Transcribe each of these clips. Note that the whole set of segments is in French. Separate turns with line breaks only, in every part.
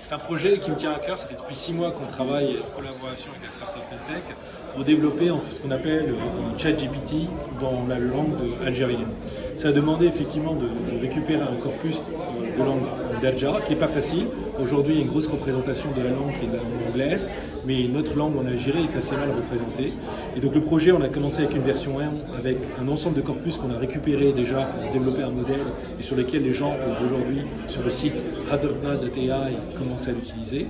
C'est un projet qui me tient à cœur, ça fait depuis 6 mois qu'on travaille en collaboration avec la startup FinTech pour développer ce qu'on appelle un chat GPT dans la langue algérienne. Ça a demandé effectivement de récupérer un corpus de langue d'Algérie qui n'est pas facile. Aujourd'hui, il y a une grosse représentation de la langue qui est la langue anglaise, mais notre langue en Algérie est assez mal représentée. Et donc le projet, on a commencé avec une version 1, avec un ensemble de corpus qu'on a récupéré déjà pour développer un modèle et sur lesquels les gens aujourd'hui sur le site hadrna.ai commencent à l'utiliser.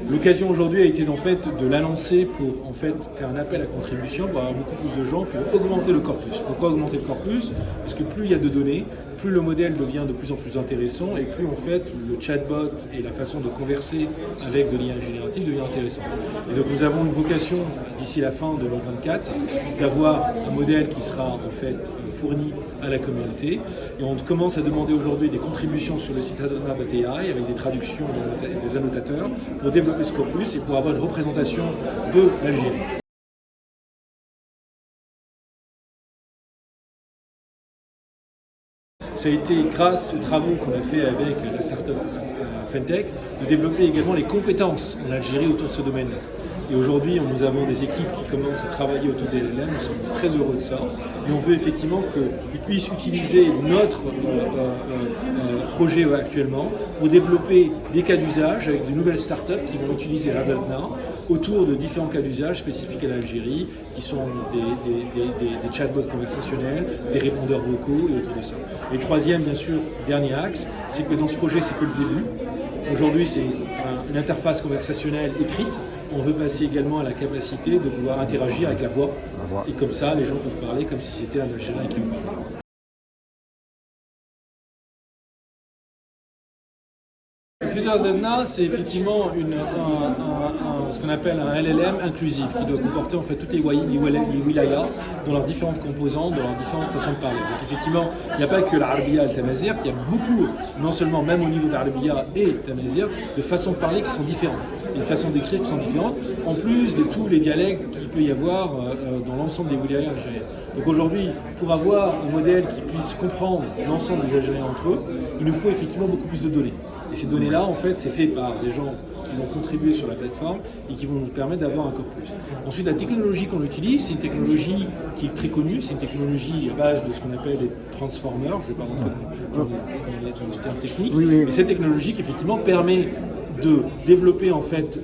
L'occasion aujourd'hui a été de la lancer pour faire un appel à contribution pour avoir beaucoup plus de gens pour augmenter le corpus. Pourquoi augmenter le corpus? Parce que plus il y a de données, plus le modèle devient de plus en plus intéressant et plus le chatbot et la façon de converser avec de l'IA générative devient intéressant. Et donc nous avons une vocation d'ici la fin de 2024 d'avoir un modèle qui sera fourni à la communauté et on commence à demander aujourd'hui des contributions sur le site hadrna.ai avec des traductions des annotateurs pour développer ce corpus et pour avoir une représentation de l'Algérie. Ça a été grâce aux travaux qu'on a fait avec la startup FinTech de développer également les compétences en Algérie autour de ce domaine-là. Et aujourd'hui, nous avons des équipes qui commencent à travailler autour des LLM, nous sommes très heureux de ça. Et on veut effectivement qu'ils puissent utiliser notre projet actuellement pour développer des cas d'usage avec de nouvelles startups qui vont utiliser Hadrna autour de différents cas d'usage spécifiques à l'Algérie, qui sont des chatbots conversationnels, des répondeurs vocaux et autour de ça. Et troisième, bien sûr, dernier axe, c'est que dans ce projet, c'est que le début. Aujourd'hui, c'est une interface conversationnelle écrite. On veut passer également à la capacité de pouvoir interagir avec la voix. Et comme ça, les gens peuvent parler comme si c'était un Algérien qui vous parlait. Le futur d'Adna, c'est effectivement ce qu'on appelle un LLM inclusif qui doit comporter toutes les wilayas dans leurs différentes composantes, dans leurs différentes façons de parler. Donc effectivement, il n'y a pas que l'Arabia et le Tamazight, il y a beaucoup, non seulement même au niveau d'Arabia et Tamazight, de façons de parler qui sont différentes, et de façons d'écrire qui sont différentes, en plus de tous les dialectes qu'il peut y avoir dans l'ensemble des wilayas algériens. Donc aujourd'hui, pour avoir un modèle qui puisse comprendre l'ensemble des Algériens entre eux, il nous faut effectivement beaucoup plus de données. Et ces données-là, c'est fait par des gens qui vont contribuer sur la plateforme et qui vont nous permettre d'avoir un corpus. Ensuite, la technologie qu'on utilise, c'est une technologie qui est très connue, c'est une technologie à base de ce qu'on appelle les transformers, je ne vais pas rentrer dans les termes techniques, mais cette technologie qui effectivement permet de développer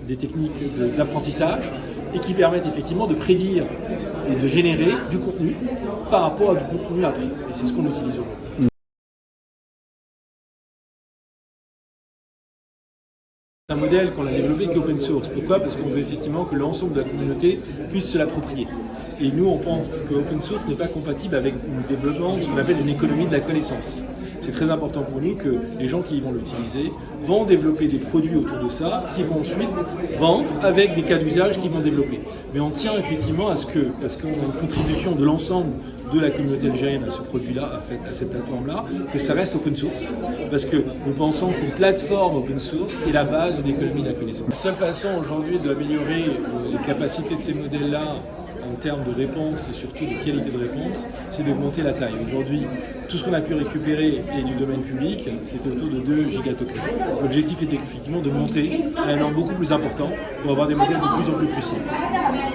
des techniques d'apprentissage et qui permettent effectivement de prédire et de générer du contenu par rapport à du contenu appris. Et c'est ce qu'on utilise aujourd'hui. C'est un modèle qu'on a développé qui est open source. Pourquoi? Parce qu'on veut effectivement que l'ensemble de la communauté puisse se l'approprier. Et nous, on pense que open source n'est pas compatible avec le développement de ce qu'on appelle une économie de la connaissance. C'est très important pour nous que les gens qui vont l'utiliser vont développer des produits autour de ça, qui vont ensuite vendre avec des cas d'usage qu'ils vont développer. Mais on tient effectivement à ce que, parce qu'on a une contribution de l'ensemble de la communauté algérienne à ce produit-là, à cette plateforme-là, que ça reste open source. Parce que nous pensons qu'une plateforme open source est la base d'une économie de la connaissance. La seule façon aujourd'hui d'améliorer les capacités de ces modèles-là en termes de réponse et surtout de qualité de réponse, c'est d'augmenter la taille. Aujourd'hui, tout ce qu'on a pu récupérer est du domaine public, c'est autour de 2 gigatokens. L'objectif est effectivement de monter à un nombre beaucoup plus important pour avoir des modèles de plus en plus puissants.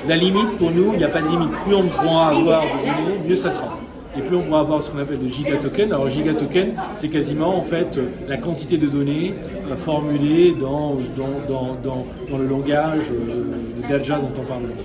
La limite, pour nous, il n'y a pas de limite. Plus on pourra avoir de données, mieux ça sera. Et plus on pourra avoir ce qu'on appelle de gigatokens. Alors gigatoken, c'est quasiment la quantité de données formulées dans le langage d'Alja dont on parle aujourd'hui.